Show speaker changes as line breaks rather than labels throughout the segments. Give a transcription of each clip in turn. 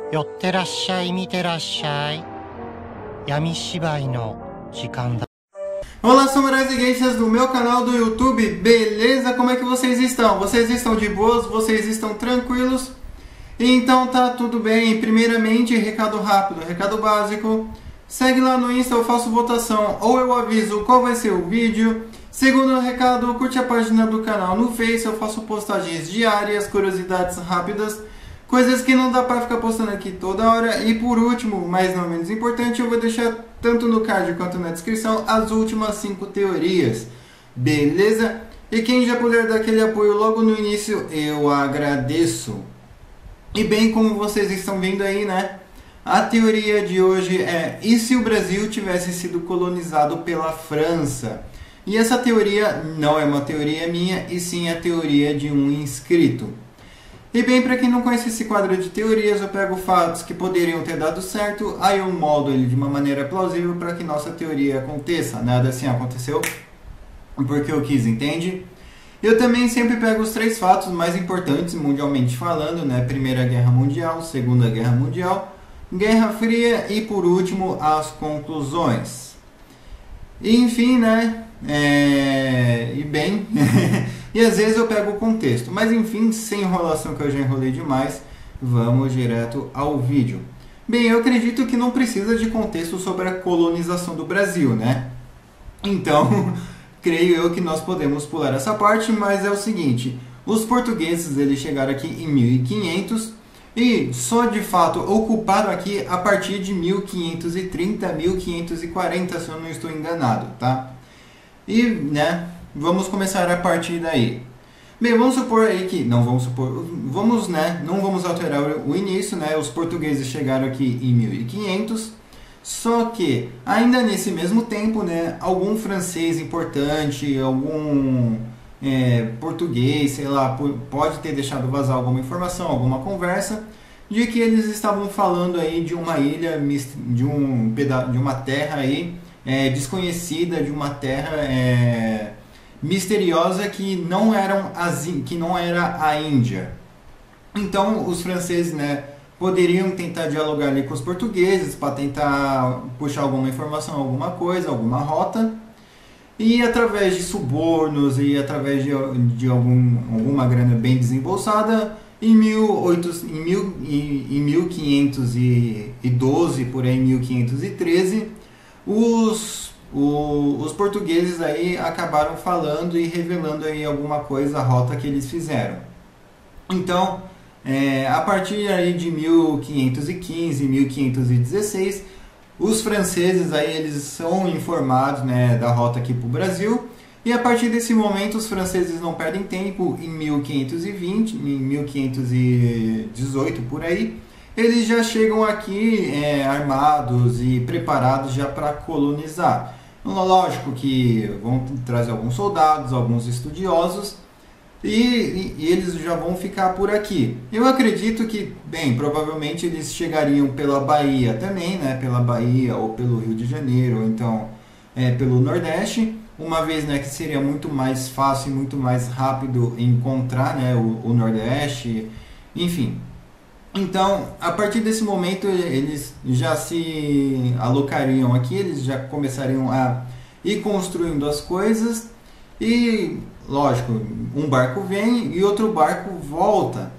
寄ってらっしゃい、見てらっしゃい。闇芝居の時間だ。
Olá, samurais e geishas do meu canal do YouTube, beleza? Como é que vocês estão? Vocês estão de boas? Vocês estão tranquilos? Então tá tudo bem. Primeiramente, recado rápido, recado básico. Segue lá no Insta, eu faço votação ou eu aviso qual vai ser o vídeo. Segundo recado, curte a página do canal no Face, eu faço postagens diárias, curiosidades rápidas, coisas que não dá pra ficar postando aqui toda hora. E por último, mas não menos importante, eu vou deixar tanto no card quanto na descrição as últimas 5 teorias, beleza? E quem já puder dar aquele apoio logo no início, eu agradeço. E bem, como vocês estão vendo aí, né? A teoria de hoje é: e se o Brasil tivesse sido colonizado pela França? E essa teoria não é uma teoria minha, e sim a teoria de um inscrito. E bem, para quem não conhece esse quadro de teorias, eu pego fatos que poderiam ter dado certo, aí eu moldo ele de uma maneira plausível para que nossa teoria aconteça. Nada assim aconteceu porque eu quis, entende? Eu também sempre pego os 3 fatos mais importantes mundialmente falando, né? Primeira Guerra Mundial, Segunda Guerra Mundial, Guerra Fria e por último as conclusões. E, enfim, né? E bem, e às vezes eu pego o contexto, mas enfim, sem enrolação, que eu já enrolei demais, vamos direto ao vídeo. Bem, eu acredito que não precisa de contexto sobre a colonização do Brasil, né? Então, creio eu que nós podemos pular essa parte, mas é o seguinte: os portugueses eles chegaram aqui em 1500 e só de fato ocuparam aqui a partir de 1530, 1540, se eu não estou enganado, tá? E, né, vamos começar a partir daí. Bem, vamos supor aí que, não vamos supor, vamos, né, não vamos alterar o início, né, os portugueses chegaram aqui em 1500, só que, ainda nesse mesmo tempo, né, algum francês importante, algum português, sei lá, pode ter deixado vazar alguma informação, alguma conversa, de que eles estavam falando aí de uma ilha, de uma terra aí, desconhecida, de uma terra misteriosa que não era a Índia. Então os franceses, né, poderiam tentar dialogar ali com os portugueses para tentar puxar alguma informação, alguma coisa, alguma rota, e através de subornos e através de alguma grana bem desembolsada, em 1512, por aí 1513, os portugueses aí acabaram falando e revelando aí alguma coisa, a rota que eles fizeram. Então, a partir aí de 1515, 1516, os franceses aí eles são informados, né, da rota aqui para o Brasil. E a partir desse momento os franceses não perdem tempo. Em 1520, em 1518 por aí, eles já chegam aqui armados e preparados já para colonizar. Lógico que vão trazer alguns soldados, alguns estudiosos, e eles já vão ficar por aqui. Eu acredito que, bem, provavelmente eles chegariam pela Bahia também, né? Pela Bahia ou pelo Rio de Janeiro, ou então pelo Nordeste, uma vez, né, que seria muito mais fácil e muito mais rápido encontrar, né, o Nordeste, enfim. Então, a partir desse momento, eles já se alocariam aqui, eles já começariam a ir construindo as coisas e, lógico, um barco vem e outro barco volta.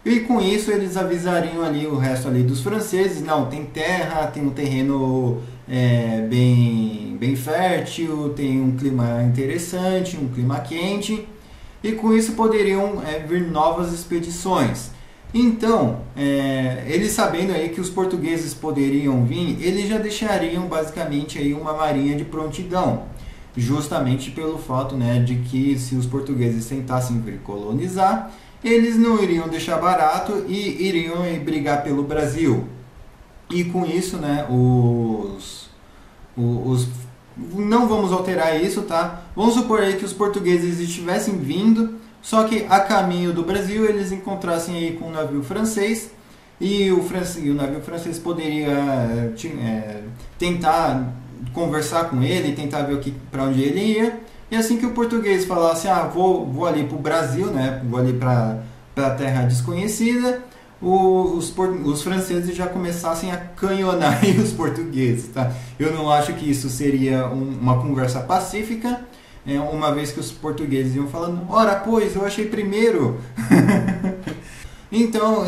E com isso eles avisariam ali o resto ali dos franceses: não, tem terra, tem um terreno bem fértil, tem um clima interessante, um clima quente, e com isso poderiam vir novas expedições. Então, eles sabendo aí que os portugueses poderiam vir, eles já deixariam basicamente aí uma marinha de prontidão, justamente pelo fato, né, de que se os portugueses tentassem vir colonizar, eles não iriam deixar barato e iriam brigar pelo Brasil. E com isso, né, não vamos alterar isso, tá? Vamos supor aí que os portugueses estivessem vindo, só que a caminho do Brasil eles encontrassem aí com um navio francês, e o navio francês poderia tentar conversar com ele, tentar ver para onde ele ia. E assim que o português falasse: vou ali para o Brasil, né? Vou ali para a terra desconhecida, os franceses já começassem a canhonar os portugueses, tá? Eu não acho que isso seria uma conversa pacífica, uma vez que os portugueses iam falando, ora pois, eu achei primeiro. Então,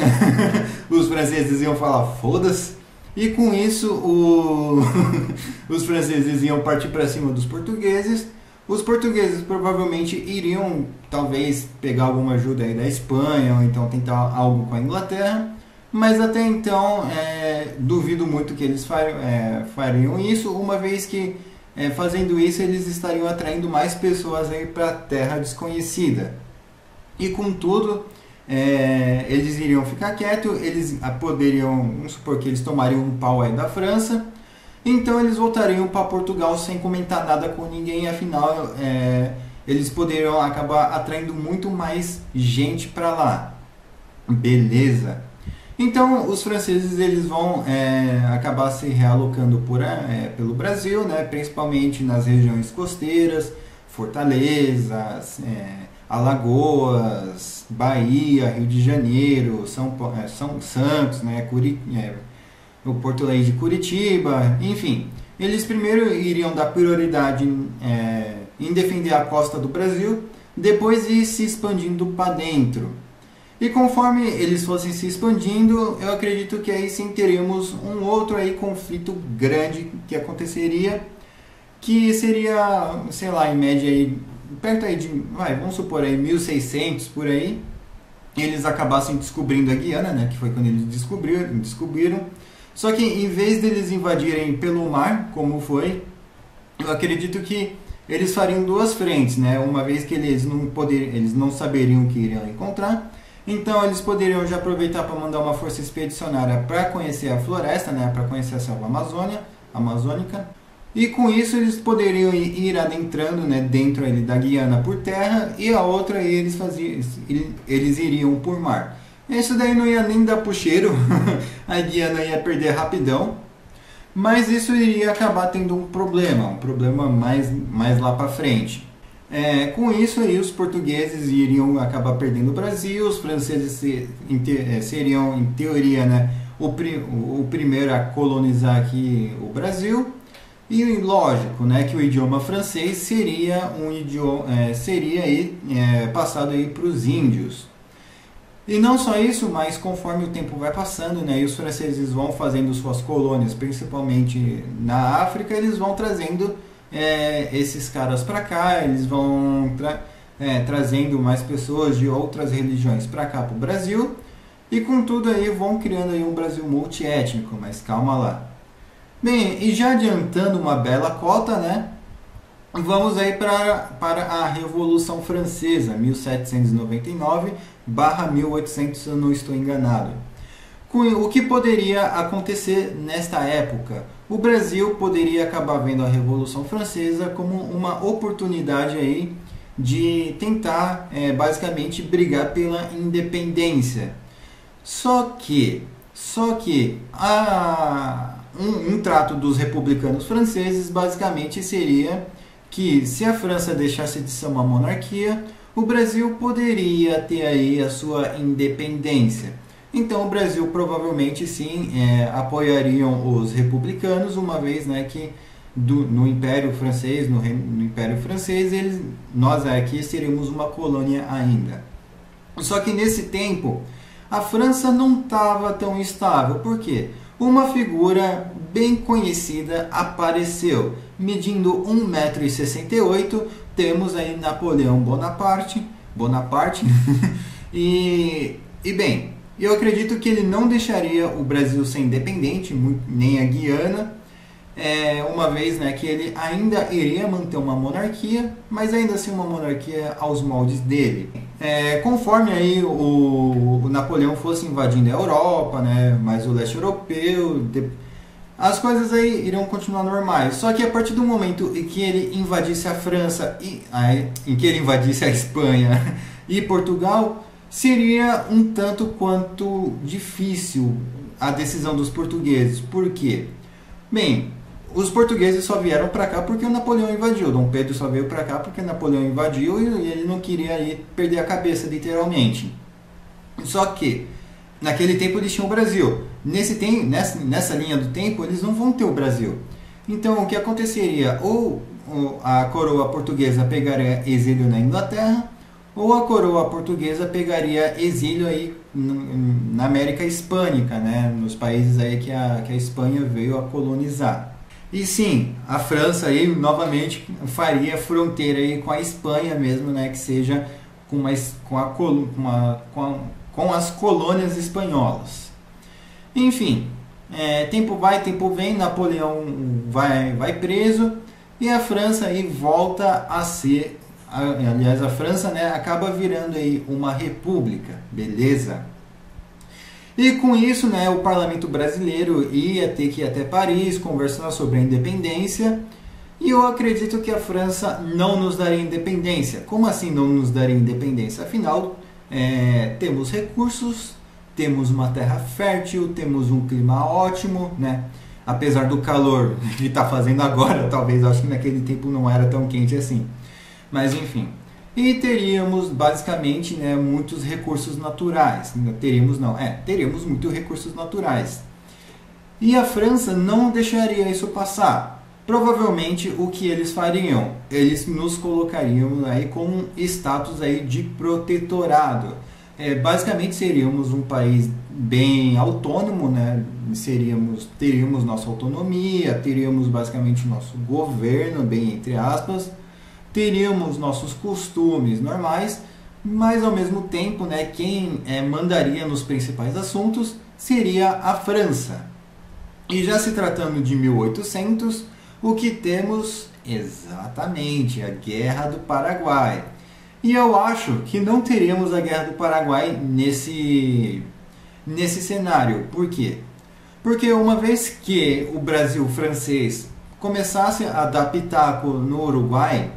os franceses iam falar, foda-se, e com isso os franceses iam partir para cima dos portugueses. Os portugueses provavelmente iriam, talvez, pegar alguma ajuda aí da Espanha, ou então tentar algo com a Inglaterra, mas até então duvido muito que eles fariam isso, uma vez que fazendo isso eles estariam atraindo mais pessoas aí para a terra desconhecida. E contudo, eles iriam ficar quietos, eles poderiam, vamos supor que eles tomariam um pau aí da França, então eles voltariam para Portugal sem comentar nada com ninguém, afinal eles poderiam acabar atraindo muito mais gente para lá. Beleza. Então os franceses eles vão acabar se realocando pelo Brasil, né, principalmente nas regiões costeiras, Fortaleza, Alagoas, Bahia, Rio de Janeiro, São Santos, né, o Porto aí de Curitiba, enfim. Eles primeiro iriam dar prioridade em defender a costa do Brasil, depois ir se expandindo para dentro. E conforme eles fossem se expandindo, eu acredito que aí sim teríamos um outro aí conflito grande que aconteceria, que seria, sei lá, em média aí, perto aí de, vamos supor aí 1600 por aí, eles acabassem descobrindo a Guiana, né, que foi quando eles descobriram. Só que em vez deles invadirem pelo mar, como foi, eu acredito que eles fariam duas frentes, né, uma vez que eles não saberiam o que iriam encontrar. Então eles poderiam já aproveitar para mandar uma força expedicionária para conhecer a floresta, né, para conhecer a selva amazônica. E com isso eles poderiam ir adentrando, né, dentro ali da Guiana por terra, e a outra eles iriam por mar. Isso daí não ia nem dar pro cheiro, a Guiana ia perder rapidão, mas isso iria acabar tendo um problema mais lá para frente. Com isso aí os portugueses iriam acabar perdendo o Brasil, os franceses seriam em teoria, né, o primeiro a colonizar aqui o Brasil, e lógico, né, que o idioma francês seria passado aí para os índios. E não só isso, mas conforme o tempo vai passando, né, e os franceses vão fazendo suas colônias, principalmente na África, eles vão trazendo esses caras para cá, eles vão trazendo mais pessoas de outras religiões para cá, para o Brasil, e com tudo aí vão criando aí um Brasil multiétnico, mas calma lá. Bem, e já adiantando uma bela cota, né, vamos aí para a Revolução Francesa, 1799/1800, se eu não estou enganado. O que poderia acontecer nesta época? O Brasil poderia acabar vendo a Revolução Francesa como uma oportunidade aí de tentar, basicamente, brigar pela independência. Só que um trato dos republicanos franceses basicamente seria que se a França deixasse de ser uma monarquia, o Brasil poderia ter aí a sua independência. Então o Brasil provavelmente sim apoiariam os republicanos, uma vez, né, que no Império Francês, no Império Francês, nós aqui seríamos uma colônia ainda. Só que nesse tempo a França não estava tão estável. Por quê? Uma figura bem conhecida apareceu, medindo 1,68 m, temos aí Napoleão Bonaparte, e bem, eu acredito que ele não deixaria o Brasil ser independente, nem a Guiana, uma vez, né, que ele ainda iria manter uma monarquia, mas ainda assim uma monarquia aos moldes dele. Conforme aí o Napoleão fosse invadindo a Europa, né, mais o leste europeu, as coisas aí iriam continuar normais. Só que a partir do momento em que ele invadisse a França, em que ele invadisse a Espanha e Portugal, seria um tanto quanto difícil a decisão dos portugueses. Por quê? Bem, os portugueses só vieram para cá porque o Napoleão invadiu. Dom Pedro só veio para cá porque Napoleão invadiu e ele não queria perder a cabeça, literalmente. Só que Naquele tempo eles tinham o Brasil. Nessa linha do tempo eles não vão ter o Brasil. Então o que aconteceria? Ou a coroa portuguesa pegaria exílio na Inglaterra, ou a coroa portuguesa pegaria exílio aí na América Hispânica, né? Nos países aí que a Espanha veio a colonizar. E sim, a França aí novamente faria fronteira aí com a Espanha mesmo, né? Que seja com as colônias espanholas. Enfim, tempo vai, tempo vem, Napoleão vai preso e a França aí volta a ser, aliás, a França, né, acaba virando aí uma república, beleza? E com isso, né, o parlamento brasileiro ia ter que ir até Paris conversar sobre a independência. E eu acredito que a França não nos daria independência. Como assim não nos daria independência? Afinal, temos recursos, temos uma terra fértil, temos um clima ótimo, né? Apesar do calor que está fazendo agora, talvez, acho que naquele tempo não era tão quente assim. Mas enfim. E teríamos basicamente, né, muitos recursos naturais. Teríamos muitos recursos naturais. E a França não deixaria isso passar. Provavelmente o que eles fariam? Eles nos colocariam aí com um status aí de protetorado. Basicamente seríamos um país bem autônomo, né? Teríamos nossa autonomia, teríamos basicamente nosso governo, bem entre aspas, teríamos nossos costumes normais, mas ao mesmo tempo, né, quem mandaria nos principais assuntos seria a França. E já se tratando de 1800, o que temos? Exatamente, a Guerra do Paraguai. E eu acho que não teríamos a Guerra do Paraguai nesse cenário. Por quê? Porque uma vez que o Brasil francês começasse a dar pitaco no Uruguai,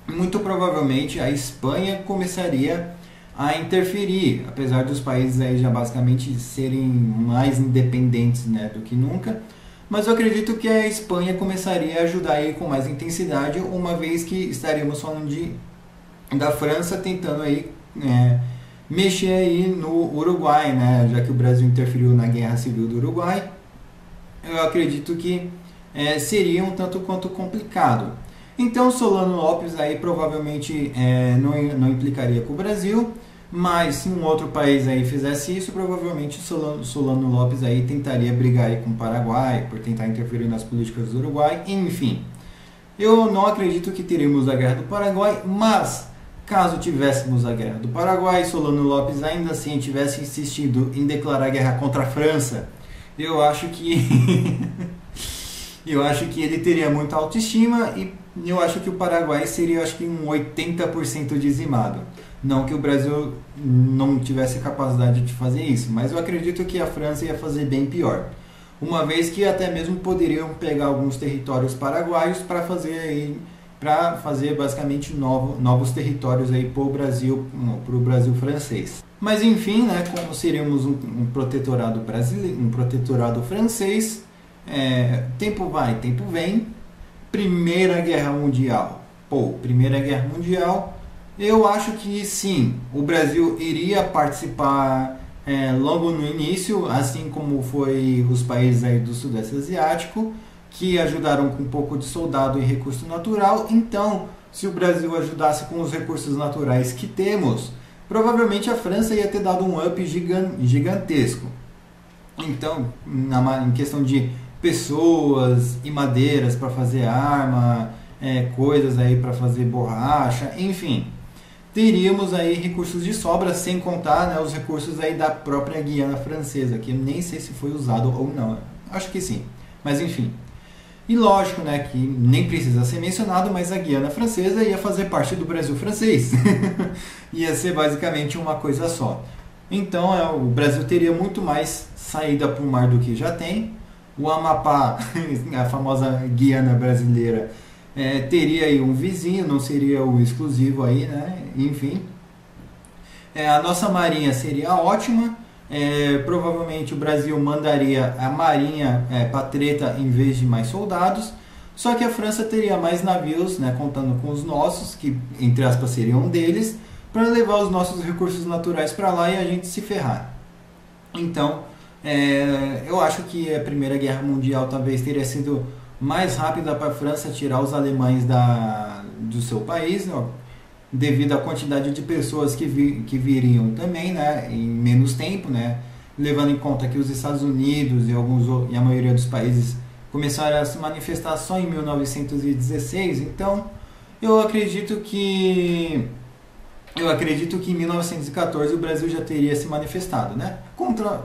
muito provavelmente a Espanha começaria a interferir, apesar dos países aí já basicamente serem mais independentes, né, do que nunca. Mas eu acredito que a Espanha começaria a ajudar aí com mais intensidade, uma vez que estaríamos falando da França tentando aí mexer aí no Uruguai, né? Já que o Brasil interferiu na Guerra Civil do Uruguai, eu acredito que seria um tanto quanto complicado. Então Solano Lopes aí provavelmente não implicaria com o Brasil, mas se um outro país aí fizesse isso, provavelmente Solano Lopes aí tentaria brigar aí com o Paraguai por tentar interferir nas políticas do Uruguai, enfim. Eu não acredito que teríamos a Guerra do Paraguai, mas caso tivéssemos a Guerra do Paraguai, Solano Lopes ainda assim tivesse insistido em declarar guerra contra a França, eu acho que ele teria muita autoestima e eu acho que o Paraguai seria, acho que um 80% dizimado. Não que o Brasil não tivesse capacidade de fazer isso, mas eu acredito que a França ia fazer bem pior. Uma vez que até mesmo poderiam pegar alguns territórios paraguaios para fazer basicamente novos territórios aí para o Brasil francês. Mas enfim, né, como seríamos um protetorado brasileiro, um protetorado francês, tempo vai, tempo vem. Primeira Guerra Mundial. Primeira Guerra Mundial, eu acho que sim, o Brasil iria participar logo no início, assim como foi os países aí do Sudeste Asiático, que ajudaram com um pouco de soldado e recurso natural. Então, se o Brasil ajudasse com os recursos naturais que temos, provavelmente a França ia ter dado um up gigantesco. Então, em questão de pessoas e madeiras para fazer arma, coisas aí para fazer borracha, enfim, teríamos aí recursos de sobra, sem contar, né, os recursos aí da própria Guiana Francesa, que eu nem sei se foi usado ou não, acho que sim, mas enfim. E lógico, né, que nem precisa ser mencionado, mas a Guiana Francesa ia fazer parte do Brasil francês, ia ser basicamente uma coisa só. Então o Brasil teria muito mais saída para o mar do que já tem. O Amapá, a famosa Guiana brasileira, teria aí um vizinho, não seria o exclusivo aí, né? Enfim. A nossa marinha seria ótima. Provavelmente o Brasil mandaria a marinha para treta em vez de mais soldados. Só que a França teria mais navios, né, contando com os nossos, que entre aspas seriam deles, para levar os nossos recursos naturais para lá e a gente se ferrar. Então, eu acho que a Primeira Guerra Mundial talvez teria sido mais rápida para a França tirar os alemães do seu país, né, devido à quantidade de pessoas que viriam também, né, em menos tempo, né, levando em conta que os Estados Unidos e a maioria dos países começaram a se manifestar só em 1916. Então eu acredito que em 1914 o Brasil já teria se manifestado, né?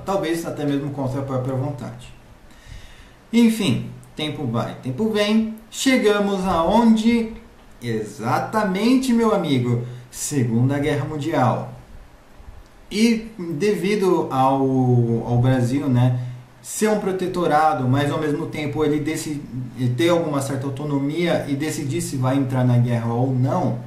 Talvez até mesmo contra a própria vontade. Enfim, tempo vai, tempo vem. Chegamos aonde? Exatamente, meu amigo, Segunda Guerra Mundial. E devido ao Brasil, né, ser um protetorado, mas ao mesmo tempo ele ter alguma certa autonomia e decidir se vai entrar na guerra ou não,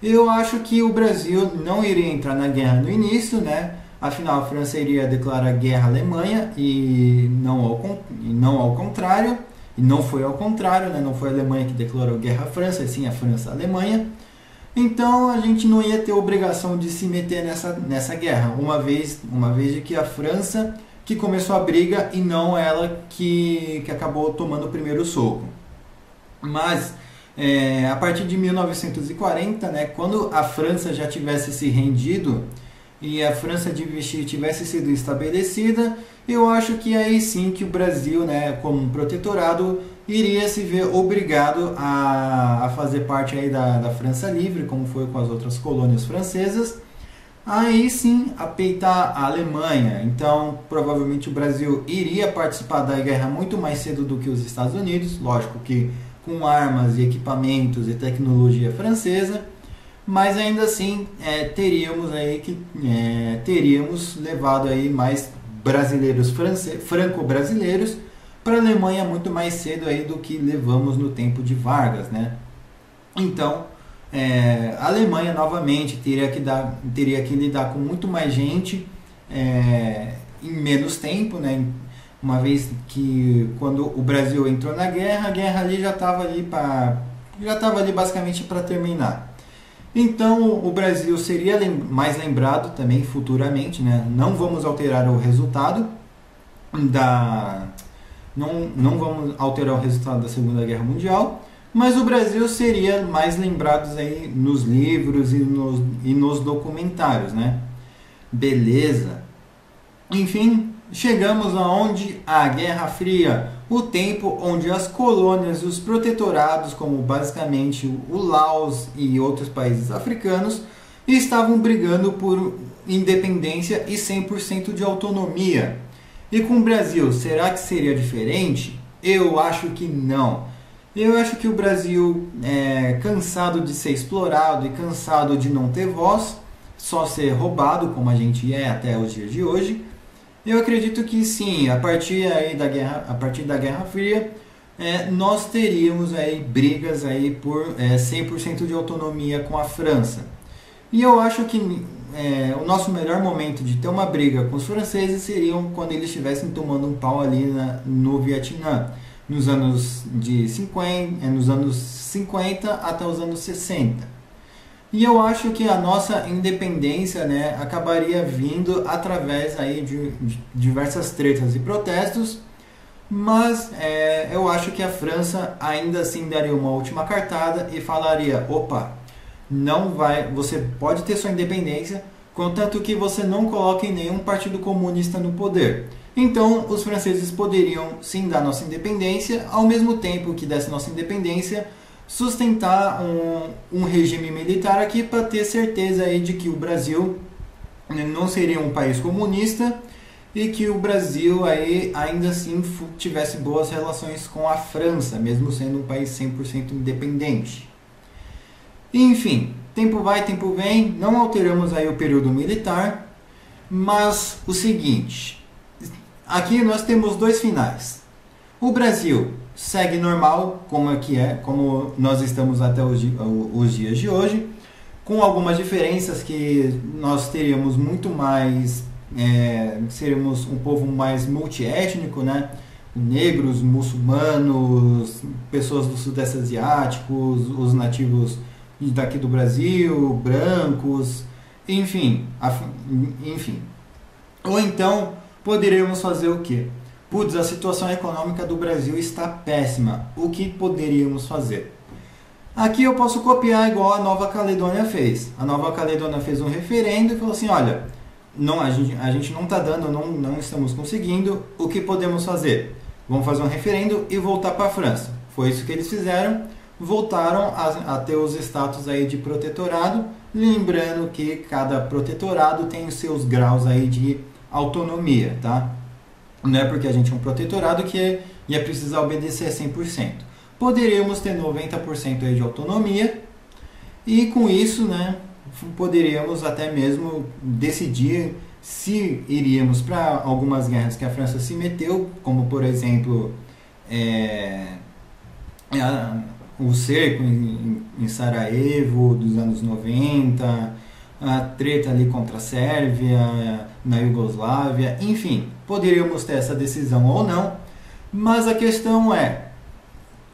eu acho que o Brasil não iria entrar na guerra no início, né? Afinal, a França iria declarar guerra à Alemanha e não ao contrário. E não foi ao contrário, né? Não foi a Alemanha que declarou guerra à França, e sim a França à Alemanha. Então a gente não ia ter obrigação de se meter nessa guerra, uma vez de que a França que começou a briga e não ela que acabou tomando o primeiro soco. Mas a partir de 1940, né, quando a França já tivesse se rendido e a França de Vichy tivesse sido estabelecida, eu acho que aí sim que o Brasil, né, como um protetorado, iria se ver obrigado a fazer parte aí da França Livre, como foi com as outras colônias francesas, aí sim a peitar a Alemanha. Então provavelmente o Brasil iria participar da guerra muito mais cedo do que os Estados Unidos, lógico que com armas e equipamentos e tecnologia francesa, mas ainda assim teríamos levado aí mais brasileiros franco-brasileiros para a Alemanha muito mais cedo aí do que levamos no tempo de Vargas, né? Então a Alemanha novamente teria que lidar com muito mais gente em menos tempo, né? Uma vez que quando o Brasil entrou na guerra, a guerra ali já estava ali basicamente para terminar. Então o Brasil seria mais lembrado também futuramente, né? Não vamos alterar o resultado não vamos alterar o resultado da Segunda Guerra Mundial, mas o Brasil seria mais lembrado aí nos livros e nos documentários, né? Beleza. Enfim, chegamos aonde? A Guerra Fria, o tempo onde as colônias e os protetorados, como basicamente o Laos e outros países africanos, estavam brigando por independência e 100% de autonomia. E com o Brasil, será que seria diferente? Eu acho que não. Eu acho que o Brasil, cansado de ser explorado e cansado de não ter voz, só ser roubado, como a gente é até os dias de hoje, eu acredito que sim, a partir da Guerra Fria, nós teríamos aí brigas aí por 100% de autonomia com a França. E eu acho que o nosso melhor momento de ter uma briga com os franceses seria quando eles estivessem tomando um pau ali no Vietnã, nos anos 50 até os anos 60. E eu acho que a nossa independência, né, acabaria vindo através aí de diversas tretas e protestos, mas eu acho que a França ainda assim daria uma última cartada e falaria: opa, não vai, você pode ter sua independência, contanto que você não coloque nenhum partido comunista no poder. Então os franceses poderiam sim dar nossa independência, ao mesmo tempo que desse nossa independência, sustentar um regime militar aqui para ter certeza aí de que o Brasil não seria um país comunista e que o Brasil aí ainda assim tivesse boas relações com a França, mesmo sendo um país 100% independente. Enfim, tempo vai, tempo vem, não alteramos aí o período militar, mas o seguinte, aqui nós temos dois finais. O Brasil segue normal, como nós estamos até os dias de hoje, com algumas diferenças que nós teríamos muito mais, seríamos um povo mais multiétnico, né? Negros, muçulmanos, pessoas do Sudeste Asiático, os nativos daqui do Brasil, brancos, enfim. Ou então poderíamos fazer o quê? Putz, a situação econômica do Brasil está péssima. O que poderíamos fazer? Aqui eu posso copiar igual a Nova Caledônia fez. A Nova Caledônia fez um referendo e falou assim, olha, não, a gente não está dando, não estamos conseguindo, o que podemos fazer? Vamos fazer um referendo e voltar para a França. Foi isso que eles fizeram, voltaram a ter os status aí de protetorado, lembrando que cada protetorado tem os seus graus aí de autonomia, tá? Não é porque a gente é um protetorado que ia precisar obedecer 100%. Poderíamos ter 90% aí de autonomia e com isso, né, poderíamos até mesmo decidir se iríamos para algumas guerras que a França se meteu, como por exemplo o cerco em Sarajevo dos anos 90, a treta ali contra a Sérvia, na Iugoslávia, enfim, poderíamos ter essa decisão ou não, mas a questão é,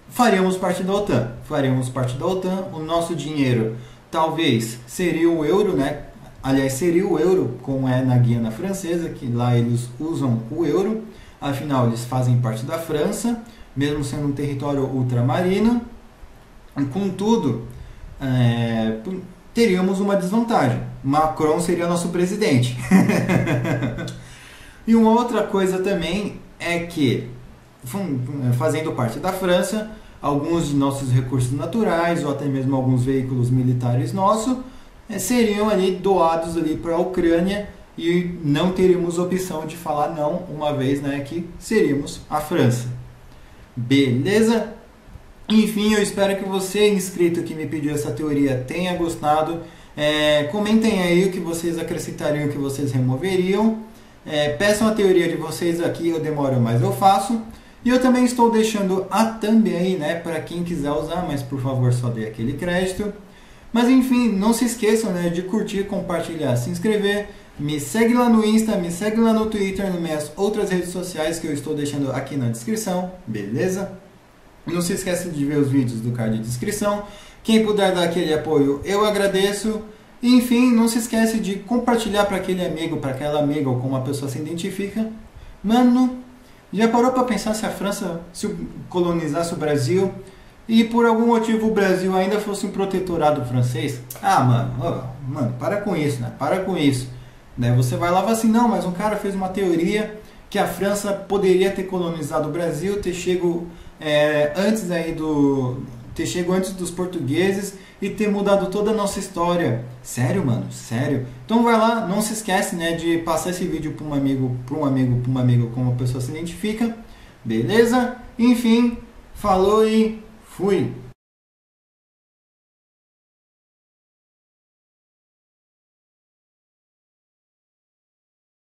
faríamos parte da OTAN, o nosso dinheiro talvez seria o euro, né? Aliás, seria o euro, como é na Guiana Francesa, que lá eles usam o euro, afinal eles fazem parte da França, mesmo sendo um território ultramarino. Contudo, teríamos uma desvantagem. Macron seria nosso presidente. E uma outra coisa também é que, fazendo parte da França, alguns de nossos recursos naturais ou até mesmo alguns veículos militares nossos seriam ali doados ali para a Ucrânia e não teríamos opção de falar não, uma vez, né, que seríamos a França. Beleza? Enfim, eu espero que você, inscrito que me pediu essa teoria, tenha gostado. Comentem aí o que vocês acrescentariam, o que vocês removeriam. Peçam a teoria de vocês aqui, eu demoro, mas eu faço. E eu também estou deixando a thumb aí, né, para quem quiser usar, mas por favor só dê aquele crédito. Mas enfim, não se esqueçam, né, de curtir, compartilhar, se inscrever. Me segue lá no Insta, me segue lá no Twitter, nas minhas outras redes sociais que eu estou deixando aqui na descrição, beleza? Não se esqueça de ver os vídeos do card de descrição. Quem puder dar aquele apoio, eu agradeço. E, enfim, não se esquece de compartilhar para aquele amigo, para aquela amiga ou como a pessoa se identifica. Mano, já parou para pensar se a França colonizasse o Brasil e por algum motivo o Brasil ainda fosse um protetorado francês? Ah, mano, para com isso, né? Para com isso. Né? Você vai lá e fala assim, não, mas um cara fez uma teoria que a França poderia ter colonizado o Brasil, ter chego antes dos portugueses e ter mudado toda a nossa história. Sério, mano? Sério? Então vai lá, não se esquece, né, de passar esse vídeo para um amigo, como a pessoa se identifica. Beleza? Enfim, falou e fui!